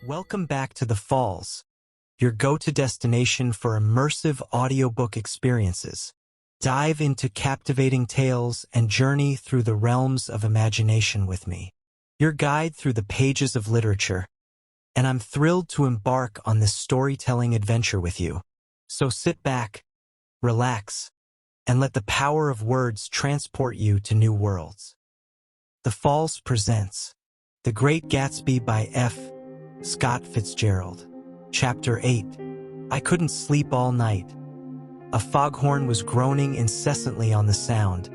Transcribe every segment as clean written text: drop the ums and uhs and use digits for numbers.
Welcome back to The Falls, your go-to destination for immersive audiobook experiences. Dive into captivating tales and journey through the realms of imagination with me, your guide through the pages of literature. And I'm thrilled to embark on this storytelling adventure with you. So sit back, relax, and let the power of words transport you to new worlds. The Falls presents The Great Gatsby by F. Scott Fitzgerald. Chapter 8. I couldn't sleep all night. A foghorn was groaning incessantly on the sound,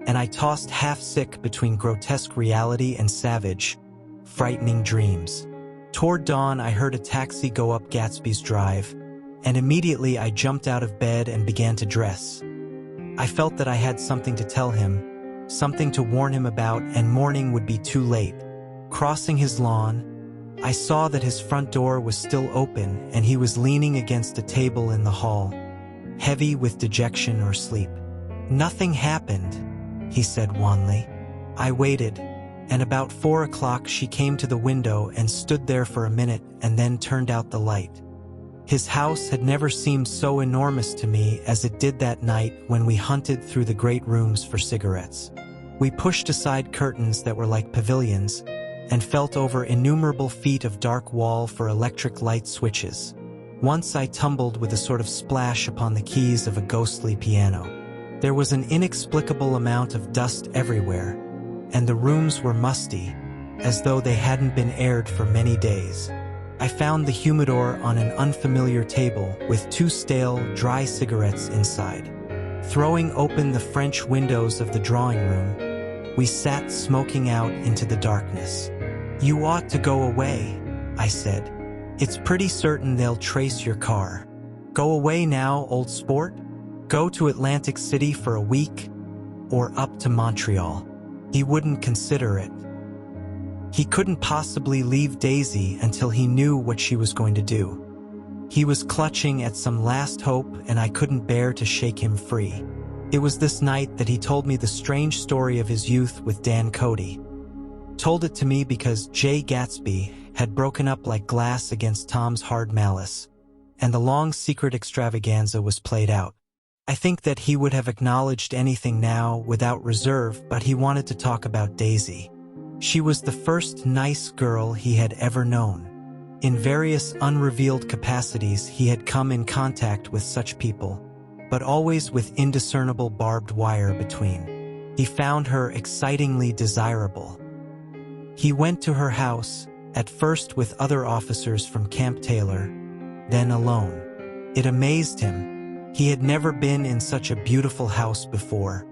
and I tossed half-sick between grotesque reality and savage, frightening dreams. Toward dawn, I heard a taxi go up Gatsby's drive, and immediately I jumped out of bed and began to dress. I felt that I had something to tell him, something to warn him about, and morning would be too late. Crossing his lawn, I saw that his front door was still open and he was leaning against a table in the hall, heavy with dejection or sleep. "Nothing happened," he said wanly. I waited, and about 4 o'clock she came to the window and stood there for a minute and then turned out the light. His house had never seemed so enormous to me as it did that night when we hunted through the great rooms for cigarettes. We pushed aside curtains that were like pavilions and felt over innumerable feet of dark wall for electric light switches. Once I tumbled with a sort of splash upon the keys of a ghostly piano. There was an inexplicable amount of dust everywhere, and the rooms were musty, as though they hadn't been aired for many days. I found the humidor on an unfamiliar table with 2 stale, dry cigarettes inside. Throwing open the French windows of the drawing room, we sat smoking out into the darkness. "You ought to go away," I said. "It's pretty certain they'll trace your car. Go away now, old sport. Go to Atlantic City for a week, or up to Montreal." He wouldn't consider it. He couldn't possibly leave Daisy until he knew what she was going to do. He was clutching at some last hope, and I couldn't bear to shake him free. It was this night that he told me the strange story of his youth with Dan Cody. Told it to me because Jay Gatsby had broken up like glass against Tom's hard malice, and the long secret extravaganza was played out. I think that he would have acknowledged anything now without reserve, but he wanted to talk about Daisy. She was the first nice girl he had ever known. In various unrevealed capacities he had come in contact with such people, but always with indiscernible barbed wire between. He found her excitingly desirable. He went to her house, at first with other officers from Camp Taylor, then alone. It amazed him. He had never been in such a beautiful house before,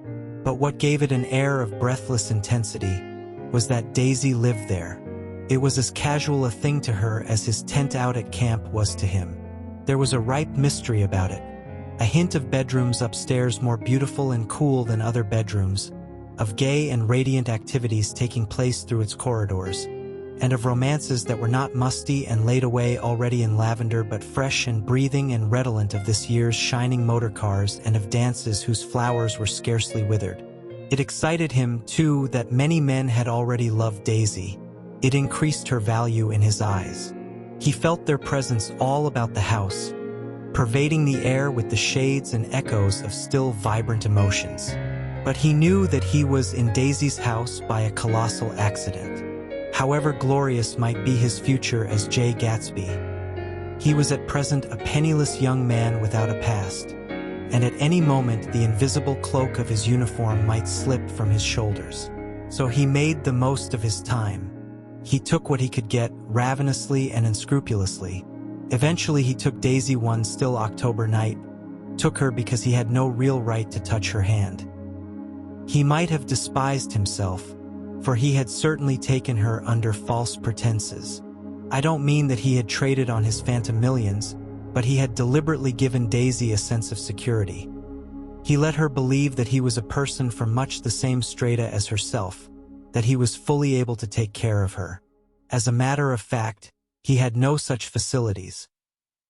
but what gave it an air of breathless intensity was that Daisy lived there. It was as casual a thing to her as his tent out at camp was to him. There was a ripe mystery about it, a hint of bedrooms upstairs more beautiful and cool than other bedrooms, of gay and radiant activities taking place through its corridors, and of romances that were not musty and laid away already in lavender but fresh and breathing and redolent of this year's shining motor cars, and of dances whose flowers were scarcely withered. It excited him, too, that many men had already loved Daisy. It increased her value in his eyes. He felt their presence all about the house, pervading the air with the shades and echoes of still vibrant emotions. But he knew that he was in Daisy's house by a colossal accident. However glorious might be his future as Jay Gatsby, he was at present a penniless young man without a past, and at any moment the invisible cloak of his uniform might slip from his shoulders. So he made the most of his time. He took what he could get, ravenously and unscrupulously. Eventually he took Daisy one still October night, took her because he had no real right to touch her hand. He might have despised himself, for he had certainly taken her under false pretenses. I don't mean that he had traded on his phantom millions, but he had deliberately given Daisy a sense of security. He let her believe that he was a person from much the same strata as herself, that he was fully able to take care of her. As a matter of fact, he had no such facilities.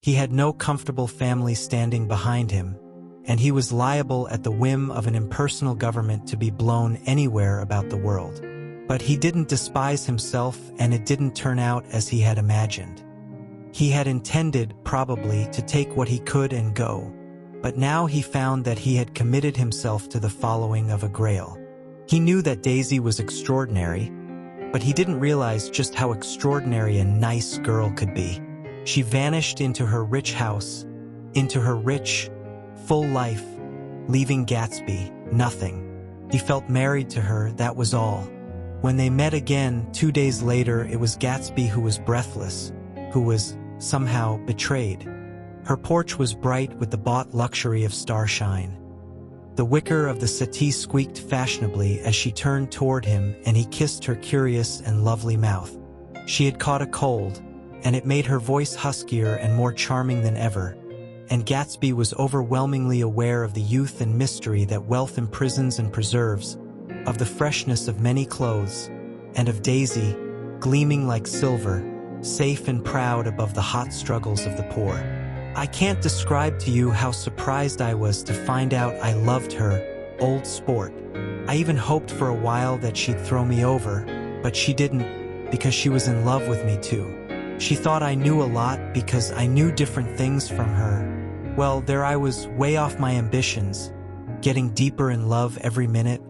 He had no comfortable family standing behind him, and he was liable at the whim of an impersonal government to be blown anywhere about the world. But he didn't despise himself, and it didn't turn out as he had imagined. He had intended, probably, to take what he could and go, but now he found that he had committed himself to the following of a grail. He knew that Daisy was extraordinary, but he didn't realize just how extraordinary a nice girl could be. She vanished into her rich house, into her rich, full life, leaving Gatsby nothing. He felt married to her, that was all. When they met again 2 days later, it was Gatsby who was breathless, who was, somehow, betrayed. Her porch was bright with the bought luxury of starshine. The wicker of the settee squeaked fashionably as she turned toward him, and he kissed her curious and lovely mouth. She had caught a cold, and it made her voice huskier and more charming than ever, and Gatsby was overwhelmingly aware of the youth and mystery that wealth imprisons and preserves, of the freshness of many clothes, and of Daisy, gleaming like silver, safe and proud above the hot struggles of the poor. I can't describe to you how surprised I was to find out I loved her, old sport. I even hoped for a while that she'd throw me over, but she didn't, because she was in love with me too. She thought I knew a lot because I knew different things from her. Well, there I was, way off my ambitions, getting deeper in love every minute,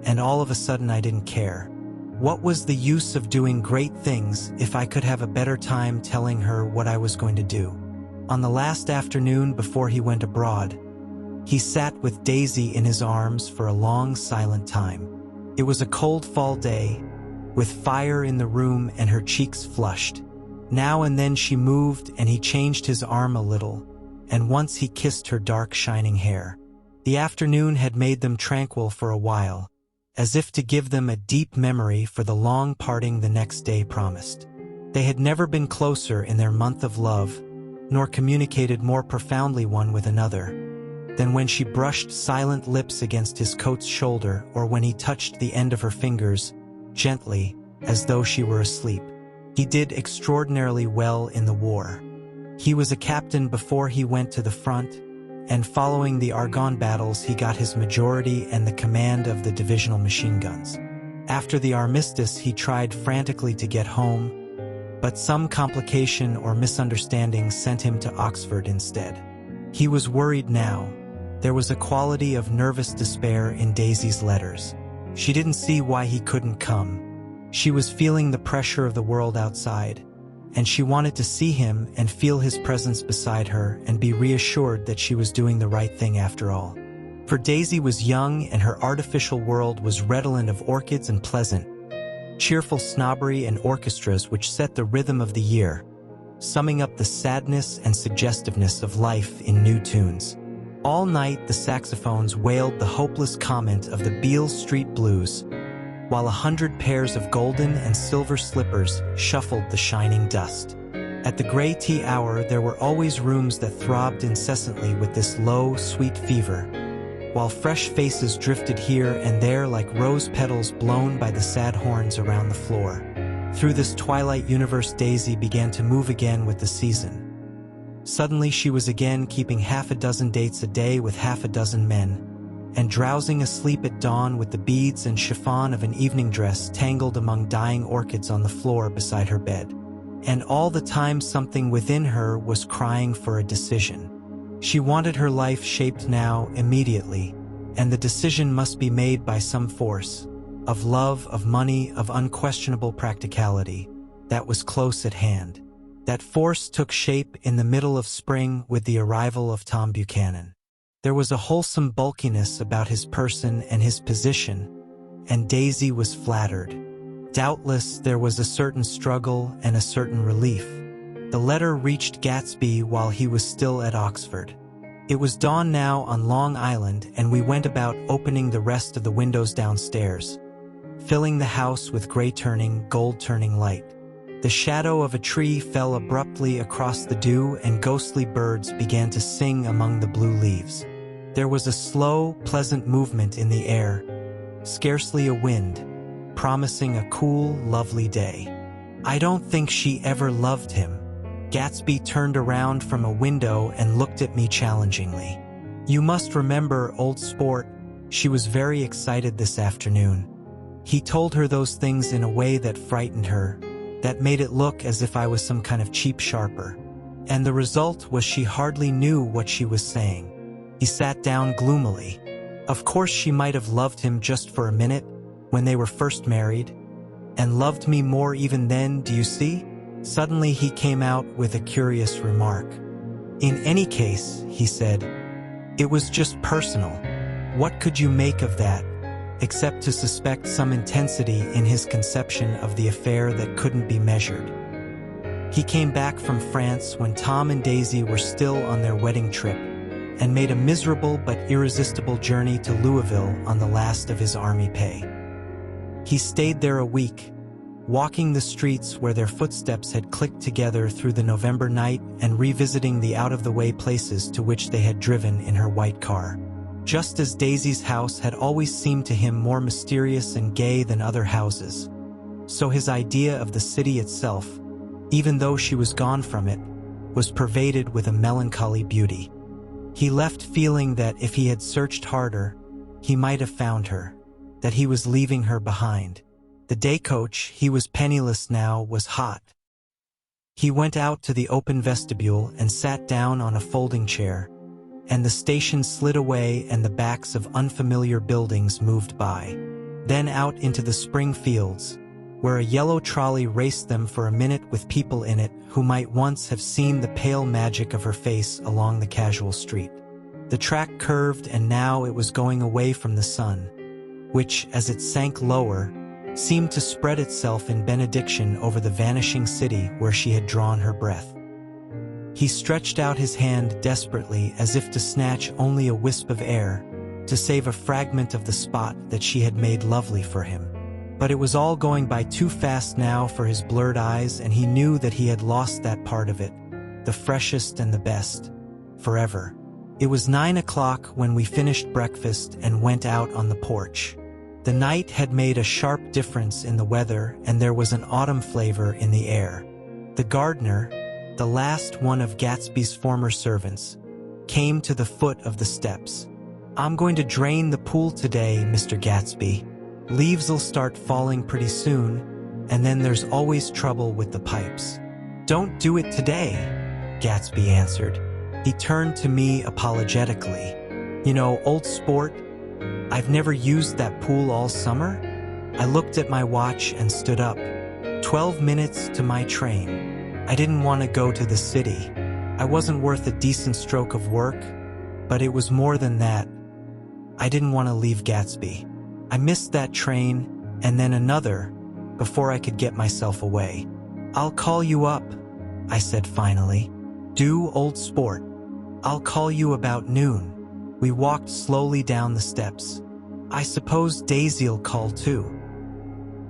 and all of a sudden I didn't care. What was the use of doing great things if I could have a better time telling her what I was going to do? On the last afternoon before he went abroad, he sat with Daisy in his arms for a long, silent time. It was a cold fall day, with fire in the room and her cheeks flushed. Now and then she moved and he changed his arm a little, and once he kissed her dark, shining hair. The afternoon had made them tranquil for a while, as if to give them a deep memory for the long parting the next day promised. They had never been closer in their month of love, nor communicated more profoundly one with another, than when she brushed silent lips against his coat's shoulder or when he touched the end of her fingers, gently, as though she were asleep. He did extraordinarily well in the war. He was a captain before he went to the front, and following the Argonne battles he got his majority and the command of the divisional machine guns. After the armistice he tried frantically to get home, but some complication or misunderstanding sent him to Oxford instead. He was worried now. There was a quality of nervous despair in Daisy's letters. She didn't see why he couldn't come. She was feeling the pressure of the world outside, and she wanted to see him and feel his presence beside her and be reassured that she was doing the right thing after all. For Daisy was young and her artificial world was redolent of orchids and pleasant, cheerful snobbery and orchestras which set the rhythm of the year, summing up the sadness and suggestiveness of life in new tunes. All night the saxophones wailed the hopeless comment of the Beale Street Blues, while 100 pairs of golden and silver slippers shuffled the shining dust. At the gray tea hour there were always rooms that throbbed incessantly with this low, sweet fever, while fresh faces drifted here and there like rose petals blown by the sad horns around the floor. Through this twilight universe Daisy began to move again with the season. Suddenly she was again keeping half a dozen dates a day with half a dozen men, and drowsing asleep at dawn with the beads and chiffon of an evening dress tangled among dying orchids on the floor beside her bed. And all the time something within her was crying for a decision. She wanted her life shaped now, immediately, and the decision must be made by some force, of love, of money, of unquestionable practicality, that was close at hand. That force took shape in the middle of spring with the arrival of Tom Buchanan. There was a wholesome bulkiness about his person and his position, and Daisy was flattered. Doubtless there was a certain struggle and a certain relief. The letter reached Gatsby while he was still at Oxford. It was dawn now on Long Island, and we went about opening the rest of the windows downstairs, filling the house with gray-turning, gold-turning light. The shadow of a tree fell abruptly across the dew, and ghostly birds began to sing among the blue leaves. There was a slow, pleasant movement in the air, scarcely a wind, promising a cool, lovely day. I don't think she ever loved him. Gatsby turned around from a window and looked at me challengingly. You must remember, old sport, she was very excited this afternoon. He told her those things in a way that frightened her, that made it look as if I was some kind of cheap sharper. And the result was she hardly knew what she was saying. He sat down gloomily. Of course she might have loved him just for a minute, when they were first married, and loved me more even then, do you see? Suddenly he came out with a curious remark. In any case, he said, it was just personal. What could you make of that, except to suspect some intensity in his conception of the affair that couldn't be measured? He came back from France when Tom and Daisy were still on their wedding trip, and made a miserable but irresistible journey to Louisville on the last of his army pay. He stayed there a week, walking the streets where their footsteps had clicked together through the November night and revisiting the out-of-the-way places to which they had driven in her white car. Just as Daisy's house had always seemed to him more mysterious and gay than other houses, so his idea of the city itself, even though she was gone from it, was pervaded with a melancholy beauty. He left feeling that if he had searched harder, he might have found her, that he was leaving her behind. The day coach, he was penniless now, was hot. He went out to the open vestibule and sat down on a folding chair, and the station slid away and the backs of unfamiliar buildings moved by. Then out into the spring fields, where a yellow trolley raced them for a minute with people in it who might once have seen the pale magic of her face along the casual street. The track curved and now it was going away from the sun, which, as it sank lower, seemed to spread itself in benediction over the vanishing city where she had drawn her breath. He stretched out his hand desperately as if to snatch only a wisp of air, to save a fragment of the spot that she had made lovely for him. But it was all going by too fast now for his blurred eyes, and he knew that he had lost that part of it, the freshest and the best, forever. It was 9 o'clock when we finished breakfast and went out on the porch. The night had made a sharp difference in the weather, and there was an autumn flavor in the air. The gardener, the last one of Gatsby's former servants, came to the foot of the steps. I'm going to drain the pool today, Mr. Gatsby. Leaves'll start falling pretty soon, and then there's always trouble with the pipes. Don't do it today, Gatsby answered. He turned to me apologetically. You know, old sport, I've never used that pool all summer. I looked at my watch and stood up. 12 minutes to my train. I didn't want to go to the city. I wasn't worth a decent stroke of work, but it was more than that. I didn't want to leave Gatsby. I missed that train, and then another, before I could get myself away. I'll call you up, I said finally. Do, old sport. I'll call you about noon. We walked slowly down the steps. I suppose Daisy'll call too.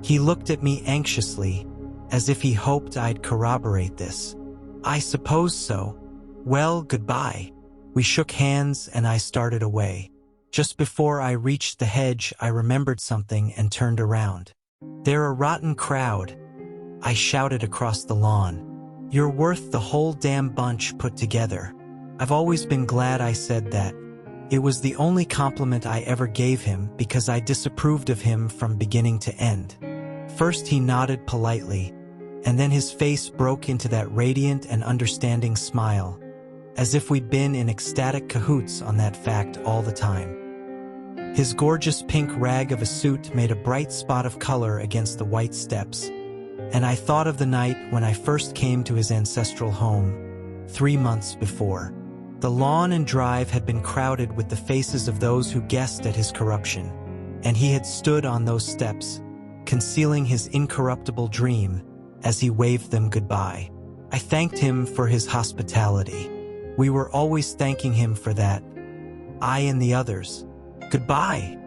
He looked at me anxiously, as if he hoped I'd corroborate this. I suppose so. Well, goodbye. We shook hands and I started away. Just before I reached the hedge, I remembered something and turned around. They're a rotten crowd, I shouted across the lawn. You're worth the whole damn bunch put together. I've always been glad I said that. It was the only compliment I ever gave him because I disapproved of him from beginning to end. First he nodded politely, and then his face broke into that radiant and understanding smile, as if we'd been in ecstatic cahoots on that fact all the time. His gorgeous pink rag of a suit made a bright spot of color against the white steps, and I thought of the night when I first came to his ancestral home, 3 months before. The lawn and drive had been crowded with the faces of those who guessed at his corruption, and he had stood on those steps, concealing his incorruptible dream as he waved them goodbye. I thanked him for his hospitality. We were always thanking him for that, I and the others. Goodbye,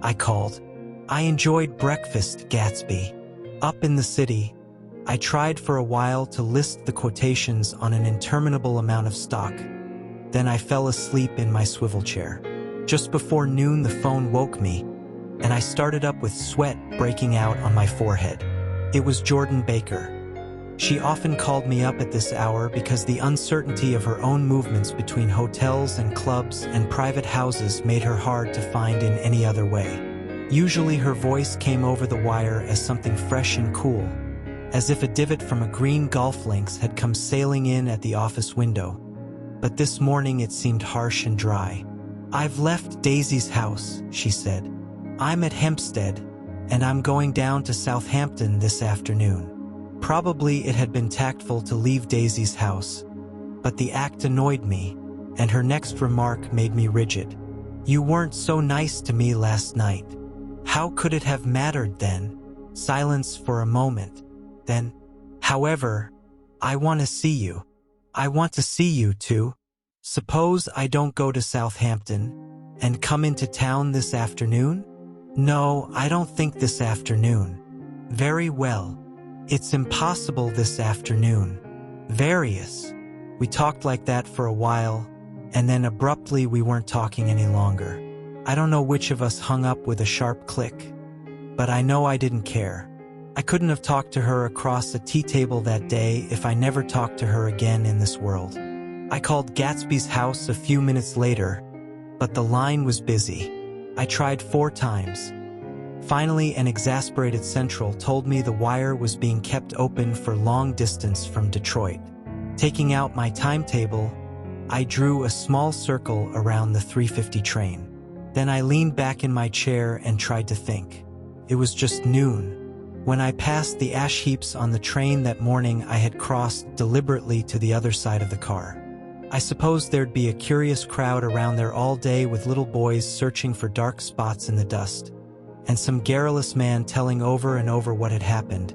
I called. I enjoyed breakfast, Gatsby. Up in the city, I tried for a while to list the quotations on an interminable amount of stock. Then I fell asleep in my swivel chair. Just before noon, the phone woke me, and I started up with sweat breaking out on my forehead. It was Jordan Baker. She often called me up at this hour because the uncertainty of her own movements between hotels and clubs and private houses made her hard to find in any other way. Usually her voice came over the wire as something fresh and cool, as if a divot from a green golf links had come sailing in at the office window. But this morning it seemed harsh and dry. "I've left Daisy's house," she said. "I'm at Hempstead, and I'm going down to Southampton this afternoon." Probably it had been tactful to leave Daisy's house, but the act annoyed me, and her next remark made me rigid. "You weren't so nice to me last night." How could it have mattered then? Silence for a moment. Then, "However, I want to see you. I want to see you too. Suppose I don't go to Southampton and come into town this afternoon?" "No, I don't think this afternoon." "Very well. It's impossible this afternoon." "Various." We talked like that for a while, and then abruptly we weren't talking any longer. I don't know which of us hung up with a sharp click, but I know I didn't care. I couldn't have talked to her across a tea table that day if I never talked to her again in this world. I called Gatsby's house a few minutes later, but the line was busy. I tried 4 times. Finally, an exasperated central told me the wire was being kept open for long distance from Detroit. Taking out my timetable, I drew a small circle around the 3:50 train. Then I leaned back in my chair and tried to think. It was just noon. When I passed the ash heaps on the train that morning, I had crossed deliberately to the other side of the car. I supposed there'd be a curious crowd around there all day with little boys searching for dark spots in the dust, and some garrulous man telling over and over what had happened,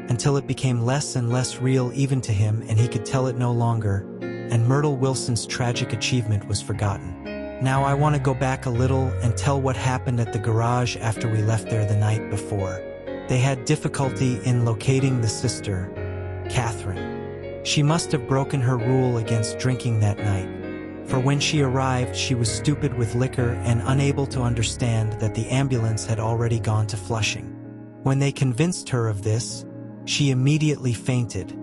until it became less and less real even to him and he could tell it no longer, and Myrtle Wilson's tragic achievement was forgotten. Now I want to go back a little and tell what happened at the garage after we left there the night before. They had difficulty in locating the sister, Catherine. She must have broken her rule against drinking that night, for when she arrived she was stupid with liquor and unable to understand that the ambulance had already gone to Flushing. When they convinced her of this, she immediately fainted,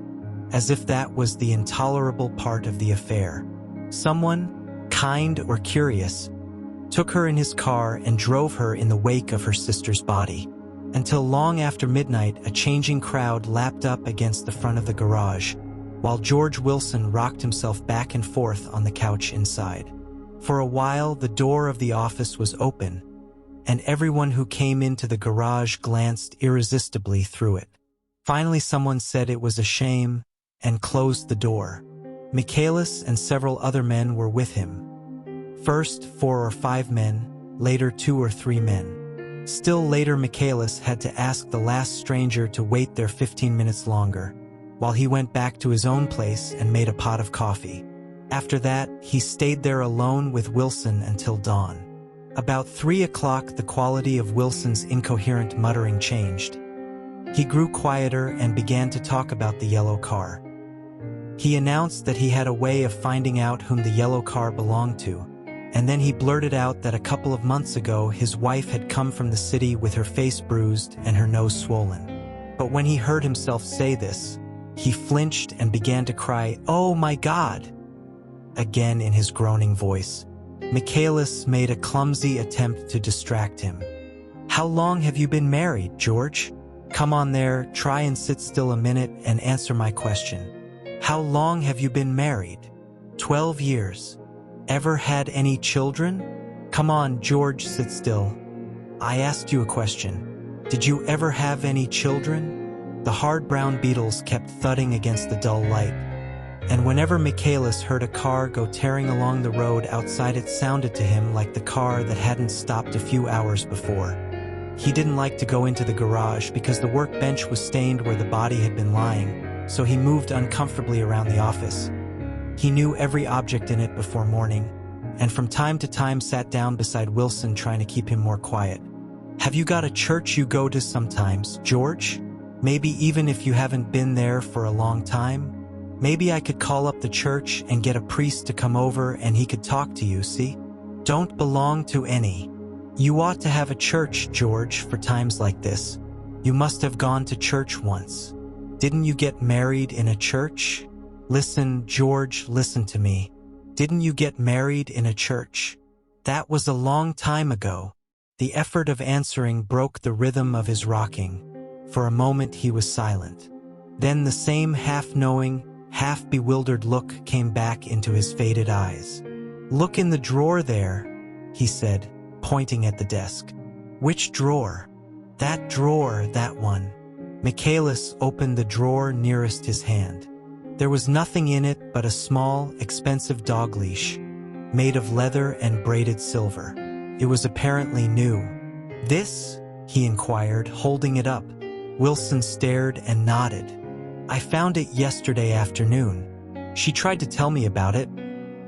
as if that was the intolerable part of the affair. Someone, kind or curious, took her in his car and drove her in the wake of her sister's body. Until long after midnight, a changing crowd lapped up against the front of the garage, while George Wilson rocked himself back and forth on the couch inside. For a while, the door of the office was open, and everyone who came into the garage glanced irresistibly through it. Finally, someone said it was a shame and closed the door. Michaelis and several other men were with him. First 4 or 5 men, later 2 or 3 men. Still later, Michaelis had to ask the last stranger to wait there 15 minutes longer, while he went back to his own place and made a pot of coffee. After that, he stayed there alone with Wilson until dawn. About 3 o'clock, the quality of Wilson's incoherent muttering changed. He grew quieter and began to talk about the yellow car. He announced that he had a way of finding out whom the yellow car belonged to, and then he blurted out that a couple of months ago his wife had come from the city with her face bruised and her nose swollen. But when he heard himself say this, he flinched and began to cry, "Oh my God!" again in his groaning voice. Michaelis made a clumsy attempt to distract him. "How long have you been married, George? Come on there, try and sit still a minute and answer my question. How long have you been married?" 12 years. Ever had any children? Come on, George, sit still. I asked you a question. Did you ever have any children? The hard brown beetles kept thudding against the dull light, and whenever Michaelis heard a car go tearing along the road outside, it sounded to him like the car that hadn't stopped a few hours before. He didn't like to go into the garage because the workbench was stained where the body had been lying, so he moved uncomfortably around the office. He knew every object in it before morning, and from time to time sat down beside Wilson trying to keep him more quiet. Have you got a church you go to sometimes, George? Maybe even if you haven't been there for a long time? Maybe I could call up the church and get a priest to come over and he could talk to you, see? Don't belong to any. You ought to have a church, George, for times like this. You must have gone to church once. Didn't you get married in a church? Listen, George, listen to me. Didn't you get married in a church? That was a long time ago. The effort of answering broke the rhythm of his rocking. For a moment he was silent. Then the same half-knowing, half-bewildered look came back into his faded eyes. "Look in the drawer there," he said, pointing at the desk. "Which drawer?" "That drawer, that one." Michaelis opened the drawer nearest his hand. There was nothing in it but a small, expensive dog leash, made of leather and braided silver. It was apparently new. "This?" he inquired, holding it up. Wilson stared and nodded. "I found it yesterday afternoon. She tried to tell me about it,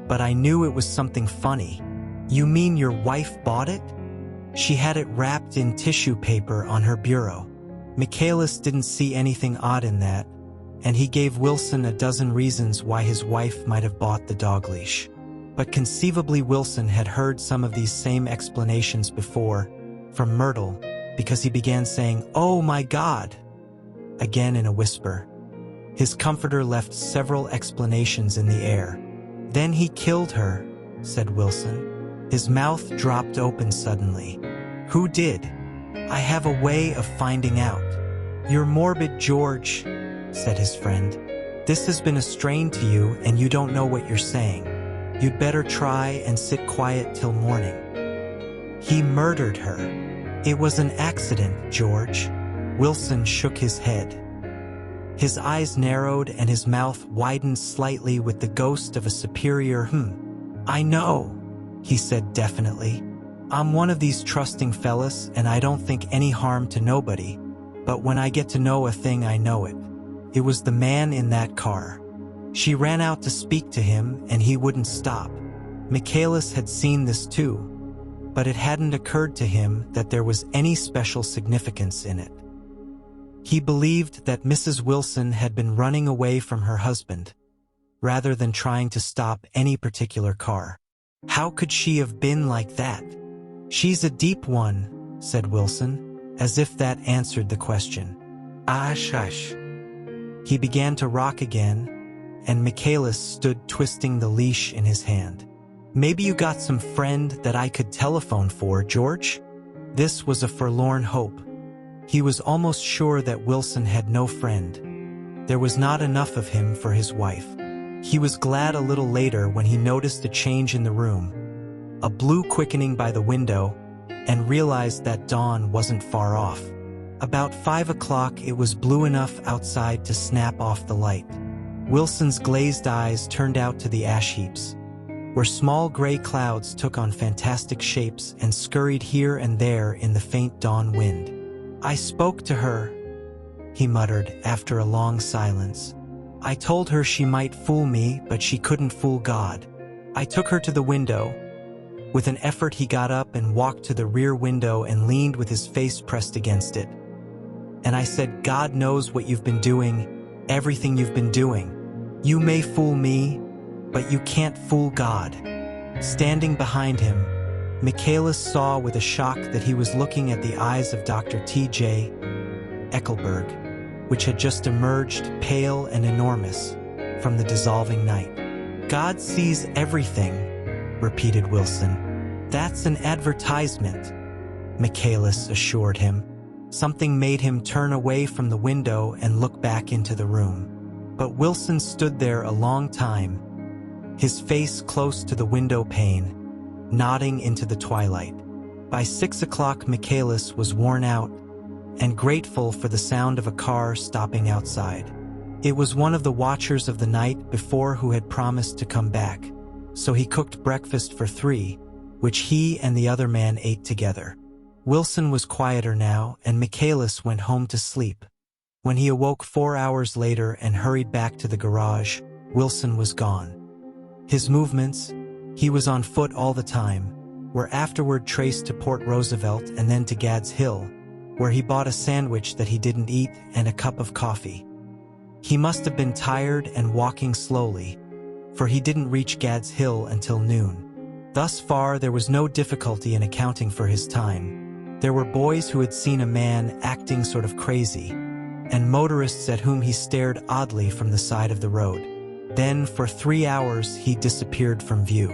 but I knew it was something funny." "You mean your wife bought it?" "She had it wrapped in tissue paper on her bureau." Michaelis didn't see anything odd in that, and he gave Wilson a dozen reasons why his wife might have bought the dog leash. But conceivably Wilson had heard some of these same explanations before, from Myrtle, because he began saying, "Oh my God," again in a whisper. His comforter left several explanations in the air. "Then he killed her," said Wilson. His mouth dropped open suddenly. "Who did?" "I have a way of finding out." "You're morbid, George," said his friend. "This has been a strain to you and you don't know what you're saying. You'd better try and sit quiet till morning." "He murdered her." "It was an accident, George." Wilson shook his head. His eyes narrowed and his mouth widened slightly with the ghost of a superior "I know," he said definitely. "I'm one of these trusting fellas and I don't think any harm to nobody, but when I get to know a thing I know it. It was the man in that car. She ran out to speak to him and he wouldn't stop." Michaelis had seen this too, but it hadn't occurred to him that there was any special significance in it. He believed that Mrs. Wilson had been running away from her husband, rather than trying to stop any particular car. How could she have been like that? "She's a deep one," said Wilson, as if that answered the question. "Ah, shush." He began to rock again, and Michaelis stood twisting the leash in his hand. "Maybe you got some friend that I could telephone for, George?" This was a forlorn hope. He was almost sure that Wilson had no friend. There was not enough of him for his wife. He was glad a little later when he noticed a change in the room, a blue quickening by the window, and realized that dawn wasn't far off. About 5 o'clock it was blue enough outside to snap off the light. Wilson's glazed eyes turned out to the ash heaps, where small gray clouds took on fantastic shapes and scurried here and there in the faint dawn wind. "I spoke to her," he muttered after a long silence. "I told her she might fool me, but she couldn't fool God. I took her to the window." With an effort he got up and walked to the rear window and leaned with his face pressed against it. "And I said, God knows what you've been doing, everything you've been doing. You may fool me, but you can't fool God." Standing behind him, Michaelis saw with a shock that he was looking at the eyes of Dr. T.J. Eckelberg, which had just emerged, pale and enormous, from the dissolving night. "God sees everything," repeated Wilson. "That's an advertisement," Michaelis assured him. Something made him turn away from the window and look back into the room. But Wilson stood there a long time, his face close to the window pane, nodding into the twilight. By 6 o'clock Michaelis was worn out and grateful for the sound of a car stopping outside. It was one of the watchers of the night before who had promised to come back, so he cooked breakfast for 3, which he and the other man ate together. Wilson was quieter now, and Michaelis went home to sleep. When he awoke 4 hours later and hurried back to the garage, Wilson was gone. His movements, he was on foot all the time, were afterward traced to Port Roosevelt and then to Gads Hill, where he bought a sandwich that he didn't eat and a cup of coffee. He must have been tired and walking slowly, for he didn't reach Gads Hill until noon. Thus far there was no difficulty in accounting for his time. There were boys who had seen a man acting sort of crazy, and motorists at whom he stared oddly from the side of the road. Then, for 3 hours, he disappeared from view.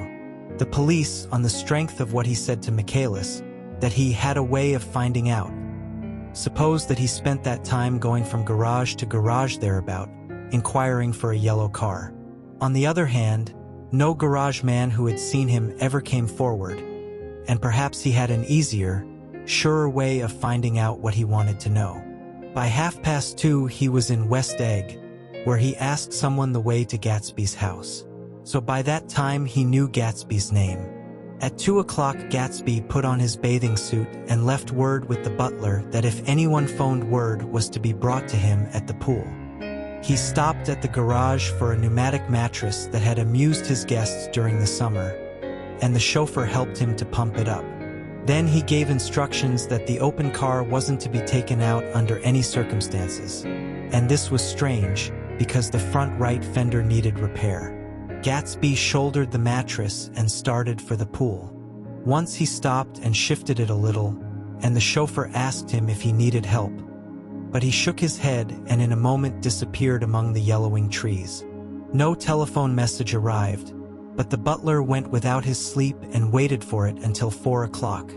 The police, on the strength of what he said to Michaelis, that he had a way of finding out, Suppose that he spent that time going from garage to garage thereabout, inquiring for a yellow car. On the other hand, no garage man who had seen him ever came forward, and perhaps he had an easier, surer way of finding out what he wanted to know. By 2:30, he was in West Egg, where he asked someone the way to Gatsby's house. So by that time he knew Gatsby's name. At 2 o'clock, Gatsby put on his bathing suit and left word with the butler that if anyone phoned, word was to be brought to him at the pool. He stopped at the garage for a pneumatic mattress that had amused his guests during the summer, and the chauffeur helped him to pump it up. Then he gave instructions that the open car wasn't to be taken out under any circumstances. And this was strange, because the front right fender needed repair. Gatsby shouldered the mattress and started for the pool. Once he stopped and shifted it a little, and the chauffeur asked him if he needed help. But he shook his head and in a moment disappeared among the yellowing trees. No telephone message arrived, but the butler went without his sleep and waited for it until 4 o'clock,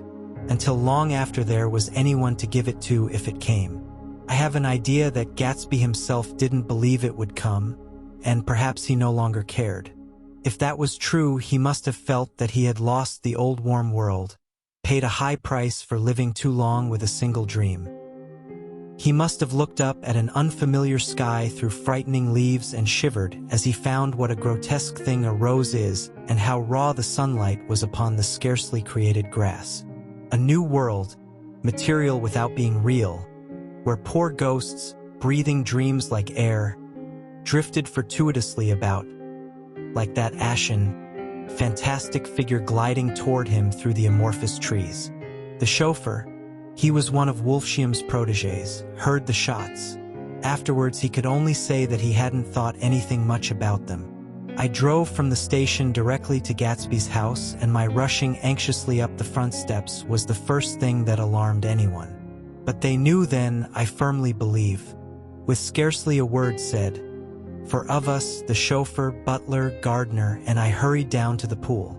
until long after there was anyone to give it to if it came. I have an idea that Gatsby himself didn't believe it would come, and perhaps he no longer cared. If that was true, he must have felt that he had lost the old warm world, paid a high price for living too long with a single dream. He must have looked up at an unfamiliar sky through frightening leaves and shivered as he found what a grotesque thing a rose is and how raw the sunlight was upon the scarcely created grass. A new world, material without being real, where poor ghosts, breathing dreams like air, drifted fortuitously about, like that ashen, fantastic figure gliding toward him through the amorphous trees. The chauffeur, he was one of Wolfshiam's protégés, heard the shots. Afterwards he could only say that he hadn't thought anything much about them. I drove from the station directly to Gatsby's house, and my rushing anxiously up the front steps was the first thing that alarmed anyone. But they knew then, I firmly believe, with scarcely a word said. For of us, the chauffeur, butler, gardener, and I hurried down to the pool.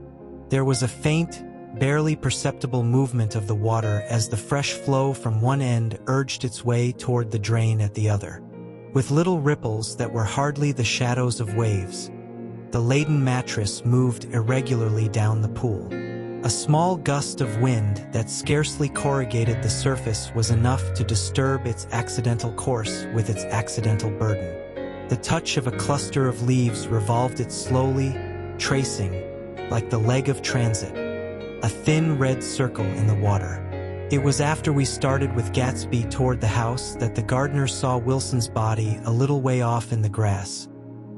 There was a faint, barely perceptible movement of the water as the fresh flow from one end urged its way toward the drain at the other. With little ripples that were hardly the shadows of waves, the laden mattress moved irregularly down the pool. A small gust of wind that scarcely corrugated the surface was enough to disturb its accidental course with its accidental burden. The touch of a cluster of leaves revolved it slowly, tracing, like the leg of transit, a thin red circle in the water. It was after we started with Gatsby toward the house that the gardener saw Wilson's body a little way off in the grass,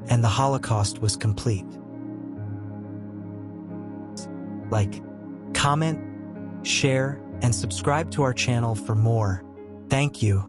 and the Holocaust was complete. Like, comment, share, and subscribe to our channel for more. Thank you.